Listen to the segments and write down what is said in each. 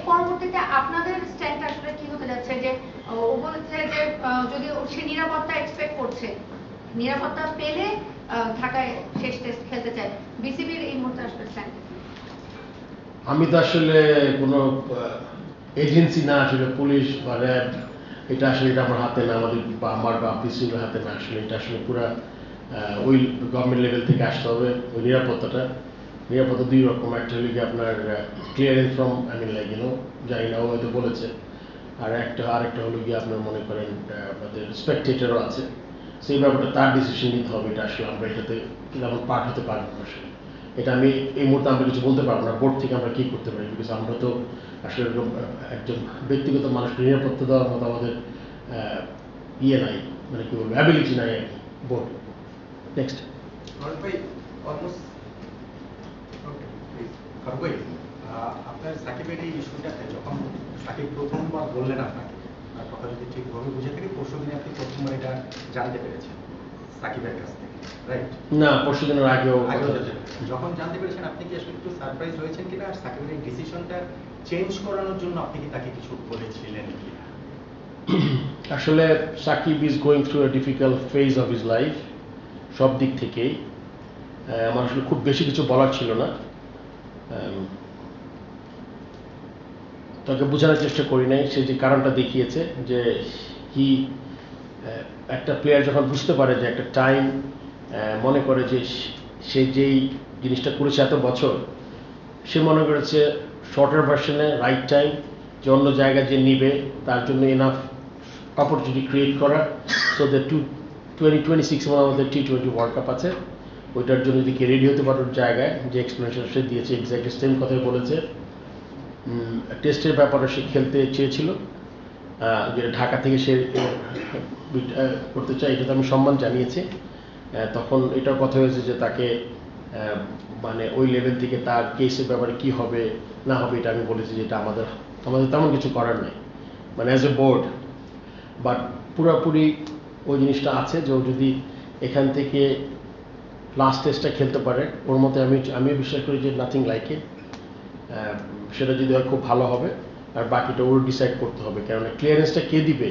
পরবর্তীতে আপনাদের স্ট্যান্ড আসলে কি হতে যাচ্ছে? যে ও বলেছে যে যদি সে নিরাপত্তা এক্সপেক্ট করছে, নিরাপত্তা পেলে ঢাকায় শেষ টেস্ট খেলতে চায়, বিসিবির এই মুহূর্তে আসলে স্ট্যান্ড? আমি তো আসলে কোনো এজেন্সি না, আসলে পুলিশ বা র্যাব, এটা আসলে এটা আমার হাতে না, আমার বা বিসিবির হাতে না। আসলে এটা আসলে পুরো ওই গভর্নমেন্ট লেভেল থেকে আসতে হবে। ওই নিরাপত্তা দুই রকম, একটা হলো কি আপনার ক্লিয়ারেন্স ফ্রম জানি না, ও হয়তো বলেছে, আরেকটা হলো কি আপনার মনে করেন আমাদের স্পেকটেটরও আছে, সেই ব্যাপারটা তার ডিসিশন নিতে হবে। এটা আসলে আমরা এটাতে যেমন পার্ট হতে পারবো না। আসলে এটা আমি এই মুহূর্তে আমরা কিছু বলতে পারবো না বোর্ড থেকে আমরা কি করতে পারি, বিকজ আমরা তো আসলে একজন ব্যক্তিগত মানুষকে নিরাপত্তা দেওয়ার মতো আমাদের ইয়ে নাই, মানে কি বলবো, অ্যাবিলিটি নাই আর কি বোর্ড। নেক্সট আপনার সাকিবের এই ইস্যুটা যখন সাকিব প্রথমবার বললেন আপনাকে, আর কথা যদি ঠিকভাবে বুঝে থাকি, পরশু দিনে আপনি প্রথমবার এটা জানতে পেরেছেন সাকিবের কাছ থেকে, রাইট? না, পরশু দিনের আগেও যখন জানতে পেরেছেন আপনি কি আসলে একটু সারপ্রাইজ হয়েছেন কিনা, আর সাকিবের এই ডিসিশনটা চেঞ্জ করানোর জন্য আপনি কি তাকে কিছু বলেছিলেন কিনা? আসলে Shakib is going through a difficult phase of his life, সব দিক থেকেই। আমার আসলে খুব বেশি কিছু বলার ছিল না, তাকে বোঝানোর চেষ্টা করি নাই। সে যে কারণটা দেখিয়েছে যে একটা প্লেয়ার যখন বুঝতে পারে যে একটা টাইম মনে করে যে সে যেই জিনিসটা করেছে এত বছর, সে মনে করেছে শর্টার ভার্সনে রাইট টাইম, যে অন্য জায়গায় যে নিবে তার জন্য এনাফ অপরচুনিটি ক্রিয়েট করা। সো দ্য 2026 আমাদের T20 ওয়ার্ল্ড কাপ আছে, ওইটার জন্য যদি রেডি হতে পারার জায়গায় যে এক্সপ্লেনেশন সে দিয়েছে, এক্স্যাক্টলি সেম কথাই বলেছে। টেস্টের ব্যাপারে সে খেলতে চেয়েছিল, যে ঢাকা থেকে সে করতে চায়, এটা তো আমি সম্মান জানিয়েছি। তখন এটাও কথা হয়েছে যে তাকে মানে ওই লেভেল থেকে তার কেসের ব্যাপারে কি হবে না হবে এটা আমি বলেছি যে এটা আমাদের তেমন কিছু করার নেই, মানে অ্যাজ এ বোর্ড। বাট পুরোপুরি ওই জিনিসটা আছে যে ও যদি এখান থেকে লাস্ট টেস্টটা খেলতে পারে, ওর মতে আমি বিশ্বাস করি যে নাথিং লাইক ইট। সেটা যদি হয় খুব ভালো হবে, আর বাকিটা ওর ডিসাইড করতে হবে, কেননা ক্লিয়ারেন্সটা কে দিবে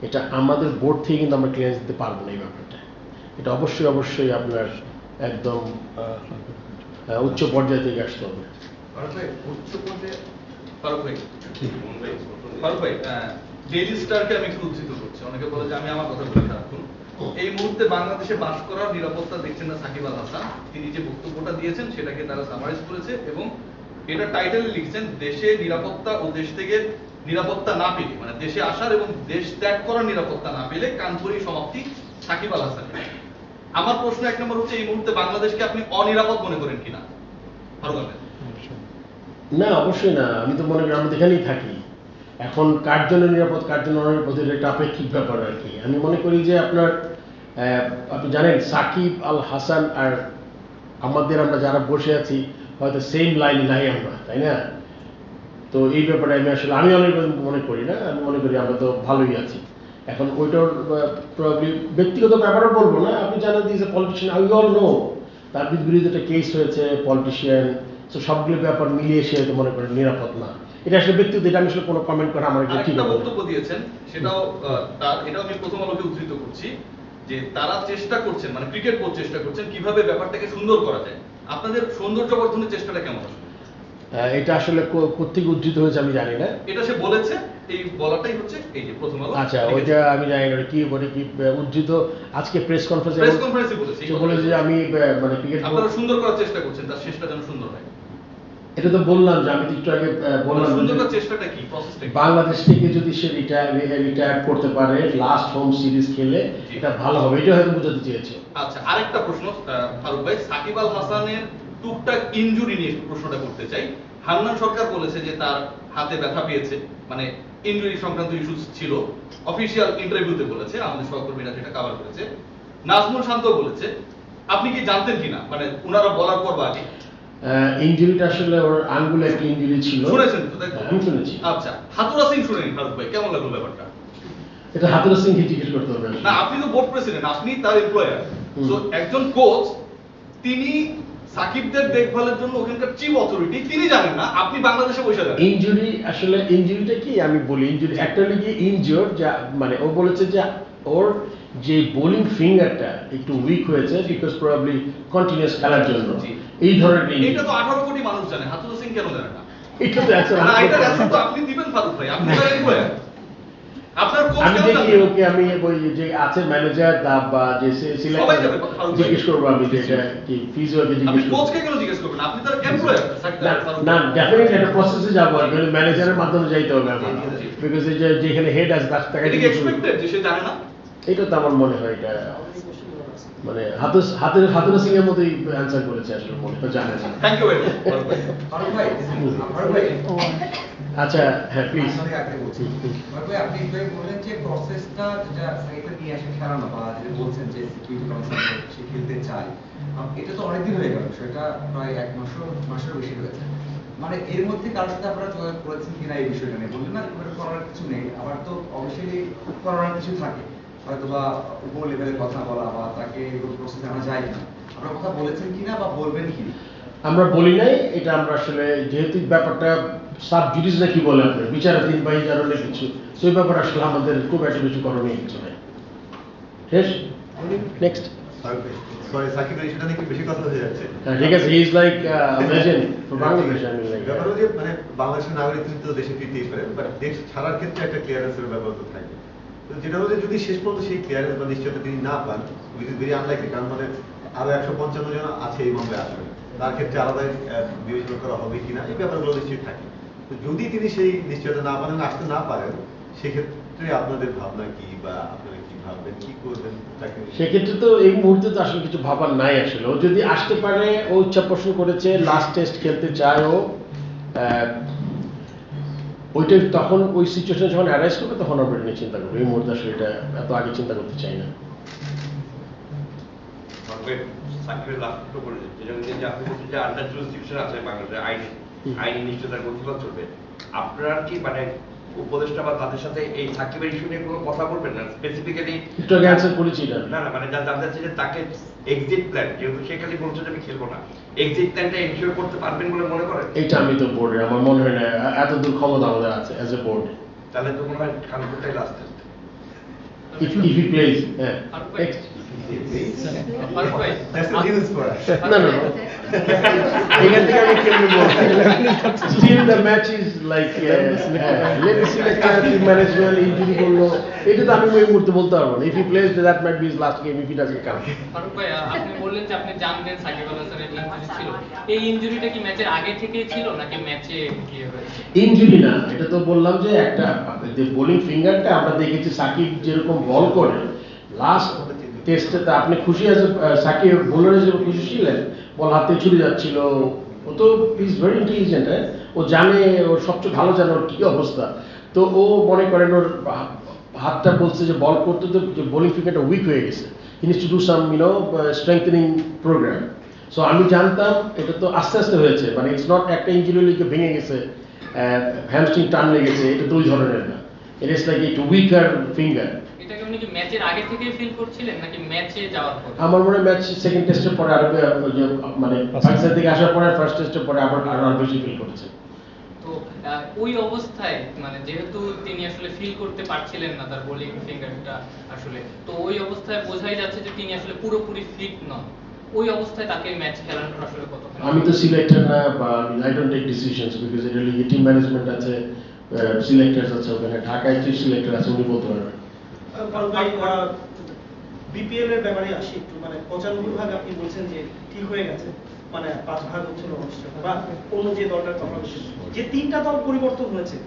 এটা আমাদের বোর্ড থেকে কিন্তু আমরা ক্লিয়ারেন্স দিতে পারবো না। এই ব্যাপারটা এটা অবশ্যই আপনার একদম উচ্চ পর্যায়ে থেকে আসতে হবে। ডেইলি স্টারকে আমি একটু উদ্ধৃত করছি, অনেকে বলে যে আমি আমার কথা বলে রাখুন। এই মুহূর্তে বাংলাদেশে বাস করার নিরাপত্তা দেখছেন না সাকিব আল হাসান। তিনি যে বক্তব্যটা দিয়েছেন সেটাকে তারা সামারাইজ করেছে এবং এটা টাইটেলে লিখছেন দেশে নিরাপত্তা ও দেশ থেকে নিরাপত্তা না পেলে, মানে দেশে আসার এবং দেশ ত্যাগ করার নিরাপত্তা না পেলে কানপুরি সমাপ্তি সাকিব আল হাসান। আমার প্রশ্ন এক নম্বর হচ্ছে, এই মুহূর্তে বাংলাদেশকে আপনি অনিরাপদ মনে করেন কিনা? না, অবশ্যই না। আমি তো মনে করি আমরা এখানেই থাকি। এখন কার জন্য নিরাপদ কার জন্য অনিরাপদ এটা আপেক্ষিক ব্যাপার আর কি। আমি মনে করি যে আপনি জানেন সাকিব আল হাসান আর আমরা যারা বসে আছি হয়তো সেম লাইন নাই আমরা, তাই না? তো এই ব্যাপারে আমি অনেক মনে করি না, আমি মনে করি আমরা তো ভালোই আছি। এখন ওইটার ব্যক্তিগত ব্যাপারও বলবো না। আপনি জানেন this a politician, we all know তার বিরুদ্ধে একটা কেস হয়েছে, পলিটিশিয়ান। তো সবগুলো ব্যাপার মিলিয়ে সে হয়তো মনে করেন নিরাপদ না। এটা আসলে ব্যক্তিগত, এটা আমি আসলে কোনো কমেন্ট করা আমার ঠিক না। বক্তব্য দিয়েছেন এটাও আমি প্রথম আলোকে উদ্ধৃত করছি যে তারা চেষ্টা করছেন, মানে ক্রিকেট বোর্ড চেষ্টা করছেন কিভাবে ব্যাপারটাকে সুন্দর করা যায়। আপনাদের সৌন্দর্য বর্ধনের চেষ্টাটা কেমন? এটা আসলে কোত্থেকে উদ্ধৃত হয়েছে আমি জানি না। এটা সে বলেছে, এই বলাটাই হচ্ছে এই যে প্রথম আলো। আচ্ছা, ওইটা আমি জানি না কি উদ্ধৃত। আজকে প্রেস কনফারেন্সে বলেছে যে আমি মানে ক্রিকেট আপনারা সুন্দর করার চেষ্টা করছেন, তার শেষটা যেন সুন্দর হয়। এটা তো বললাম যে আমি একটু আগে বললাম সুন্দর করার চেষ্টাটা কি, প্রসেসটা কি? বাংলাদেশ থেকে যদি সে রিটায়ার করতে পারে লাস্ট হোম সিরিজ খেলে এটা ভালো হবে, এটা হয়তো বোঝাতে চেয়েছে। আচ্ছা, আরেকটা প্রশ্ন ফারুক ভাই, সাকিব আল হাসানের টুকটাক ইনজুরি নিয়ে প্রশ্নটা করতে চাই। হান্নান সরকার বলেছে যে তার হাতে ব্যথা পেয়েছে, মানে ইনজুরি সংক্রান্ত ইস্যু ছিল, অফিশিয়াল ইন্টারভিউতে বলেছে, আমাদের সহকর্মীরা যেটা কভার করেছে। নাজমুল শান্ত বলেছে, আপনি কি জানতেন কিনা, মানে ওনারা বলার পর বা আগে? ইনজুরিটা আসলে ওর আঙ্গুলে একটা ইনজুরি ছিল, শুনেছেন তো? আমি শুনেছি। আচ্ছা, হাতুরা সিং শুনেনি ফারুক ভাই, কেমন লাগলো ব্যাপারটা? এটা হাতুরা সিংকে জিজ্ঞেস করতে হবে না, আপনি তো বোর্ড প্রেসিডেন্ট, আপনি তার এমপ্লয়ার। তো একজন কোচ তিনি সাকিবদের দেখভালের জন্য ওখানকার চিফ অথরিটি তিনি জানেন না, আপনি বাংলাদেশে বসে যান। ইনজুরি আসলে ইনজুরিটা কি আমি বলি, ইনজুরি একটা লিগে ইনজিওর, যা মানে ও বলেছে যে ওর যে বোলিং ফিঙ্গারটা একটু উইক হয়েছে বিকজ প্রবাবলি কন্টিনিউয়াস খেলার জন্য, জি। এই ধরনের এটা injury। তো 18 কোটি মানুষ জানে, হাতুরু সিং কেন জানে না? এটা তো answer না, আমি এটার করতে answer পারবো তো না। আপনি দিবেন ফারুক ভাই, আপনি তো employer। আপনার কোচ আমি কেন দেখি জানে না? ওকে, আমি ওই যে আছে ম্যানেজার বা যে সবাই সিলেক্টর যাবে, ফারুক ভাই। জিজ্ঞেস করবো আমি যে এটা কি ফিজিওকে আপনি জিজ্ঞেস করবো। কোচকে কেন জিজ্ঞেস করবেন? আপনি তার এমপ্লয়ার। না ডেফিনেটলি একটা প্রসেসে যাবো আর ম্যানেজারের মাধ্যমে যাইতে হবে আমার, জি। বিকজ এই যে যেখানে হেড আছে তার টাকা এটা কি এক্সপেক্টেড যে সে জানে না? এটা তো আমার মনে হয় এটা মানে হাতুর সিং এর মতোই অ্যান্সার করেছে আসলে, মনে হয় জানে না। Thank you very much Farooq ভাই। ফারুক ভাই, আচ্ছা হ্যাঁ প্লিজ। আপনাকে আগে বলছি। ফারুক ভাই, আপনি একটু আগে বললেন যে প্রসেসটা যেটা সাইটে নিয়ে আসে খেলানো বা যেটা বলছেন যে সিকিউরিটি কাউন্সিল সে খেলতে চায়, এটা তো অনেকদিন হয়ে গেল, সেটা প্রায় 1 মাসের বেশি হয়েছে। মানে এর মধ্যে কারোর সাথে আপনারা যোগাযোগ করেছেন কিনা এই বিষয়টা নিয়ে? বললেন না এটা করার কিছু নেই, আবার তো অবশ্যই করার কিছু থাকে, হয়তো বা উপর লেভেলে কথা বলা বা তাকে এরকম প্রসেসে আনা যায় কিনা, আপনারা কথা বলেছেন কিনা বা বলবেন কিনা? আমরা বলি নাই এটা, আমরা আসলে যেহেতু ব্যাপারটা সাব জুডিস না কি বলে আপনার বিচারাধীন বা এই ধরনের কিছু, সেই ব্যাপারে আসলে আমাদের খুব একটা কিছু করণীয় কিছু নাই। শেষ, নেক্সট। সরি, সাকিবের ইস্যুটা নিয়ে কি বেশি কথা হয়ে যাচ্ছে? ঠিক আছে, he is like legend for Bangladesh. আমি লাইক ব্যাপার হলো যে মানে বাংলাদেশের নাগরিক কিন্তু দেশে ফিরতেই পারে, বাট দেশ ছাড়ার ক্ষেত্রে একটা ক্লিয়ারেন্সের ব্যাপার তো থাকে। তো যেটা হলো যে যদি শেষ পর্যন্ত সেই ক্লিয়ারেন্স বা নিশ্চয়তা তিনি না পান, উইচ ইজ ভেরি আনলাইকলি, কারণ মানে আরো 155 জন আছে এই মামলায় আসলে, তার ক্ষেত্রে আলাদা বিবেচনা করা হবে কিনা এই ব্যাপারগুলো নিশ্চয়ই থাকে। তো যদি তিনি সেই নিশ্চয়তা না পারেন, আসতে না পারেন, সেক্ষেত্রে আপনাদের ভাবনা কি বা আপনারা কি ভাববেন, কি করবেন তাকে? সেক্ষেত্রে তো এই মুহূর্তে তো আসলে কিছু ভাবার নাই আসলে। ও যদি আসতে পারে, ও ইচ্ছা পোষণ করেছে, লাস্ট টেস্ট খেলতে চায় ও, ওইটা তখন ওই সিচুয়েশন যখন অ্যারাইজ করবে তখন আমরা এটা নিয়ে চিন্তা করবো। এই মুহূর্তে আসলে এটা এত আগে চিন্তা করতে চাই না। সাকিবের লাস্ট করে যে আপনি বলছেন যে আন্ডার জুরিসডিকশন আছে বাংলাদেশের আইনি নিশ্চয়তার গতিপথ চলবে, আপনারা কি মানে উপদেষ্টা বা তাদের সাথে এই সাকিবের ইস্যু নিয়ে কোনো কথা বলবেন না স্পেসিফিক্যালি? একটু আগে অ্যান্সার করেছি এটা। না মানে যা জানতে চাচ্ছি যে তাকে এক্সিট প্ল্যান, যেহেতু সে খালি বলছে যে আমি খেলবো না, এক্সিট প্ল্যানটা এনশিওর করতে পারবেন বলে মনে করেন? এইটা আমি তো বোর্ডে, আমার মনে হয় না এত দূর ক্ষমতা আমাদের আছে অ্যাজ এ বোর্ড। তাহলে তো মনে হয় খানপুরটাই last test. If he plays, হ্যাঁ। That's the news for us. না না এখান থেকে আমি কেমনে বলবো, still the match is like let selector team management injury করলো, এটা তো আমি ওই মুহূর্তে বলতে পারবো না। If he plays that might be his last game, if he doesn't come. Farooq ভাই, আপনি বললেন যে আপনি জানতেন সাকিব আল হাসানের ইনজুরি ছিল, এই ইনজুরিটা কি ম্যাচের আগে থেকেই ছিল নাকি ম্যাচে গিয়ে হয়েছে? ইনজুরি না, এটা তো বললাম যে একটা যে বোলিং ফিঙ্গারটা আমরা দেখেছি সাকিব যেরকম বল করে লাস্ট টেস্টে, তা আপনি খুশি আছে সাকিব বোলার হিসেবে খুশি ছিলেন? বল হাতে ছুটে যাচ্ছিল, ও তো ইজ ভেরি ইন্টেলিজেন্ট, হ্যাঁ, ও জানে, ওর সবচেয়ে ভালো জানে ওর কি অবস্থা। তো ও মনে করেন ওর হাতটা বলছে যে বল করতে তো বোলিং ফিঙ্গারটা উইক হয়ে গেছে, he needs to do some strengthening programme. So আমি জানতাম এটা তো আস্তে আস্তে হয়েছে, মানে ইটস নট একটা ইঞ্জুরি লিখে ভেঙে গেছে, হ্যামস্ট্রিং টান লেগেছে, এটা তো ওই ধরনের না, ইট ইজ লাইক একটু উইকার ফিঙ্গার। এটাকে উনি কি ম্যাচের আগে থেকেই ফিল করছিলেন নাকি ম্যাচে যাওয়ার পর? আমার মনে হয় ম্যাচ সেকেন্ড টেস্টের পরে আরো মানে পাকিস্তান থেকে আসার পরে ফার্স্ট টেস্টের পরে আবার আরো বেশি ফিল করেছে। তো ওই অবস্থায় মানে যেহেতু তিনি আসলে ফিল করতে পারছিলেন না তার বোলিং ফিঙ্গারটা আসলে, তো ওই অবস্থায় বোঝাই যাচ্ছে যে তিনি আসলে পুরোপুরি ফিট নন। ওই অবস্থায় তাকে ম্যাচ খেলানোর আসলে কতক্ষণ? আমি তো সিলেক্টর না, বা I don't take decisions because এটা লিগে টিম ম্যানেজমেন্ট আছে, সিলেক্টরস আছে, ওখানে ঢাকায় চিফ সিলেক্টর আছে, উনি বলতে পারবেন। বিপিএল এর ব্যাপারে আসি একটু, মানে 95% আপনি বলছেন যে ঠিক হয়ে গেছে, মানে 5 ভাগ হচ্ছিল অনুষ্ঠিত বা অন্য যে দলটার কথা বলছেন, যে 3টা দল পরিবর্তন হয়েছে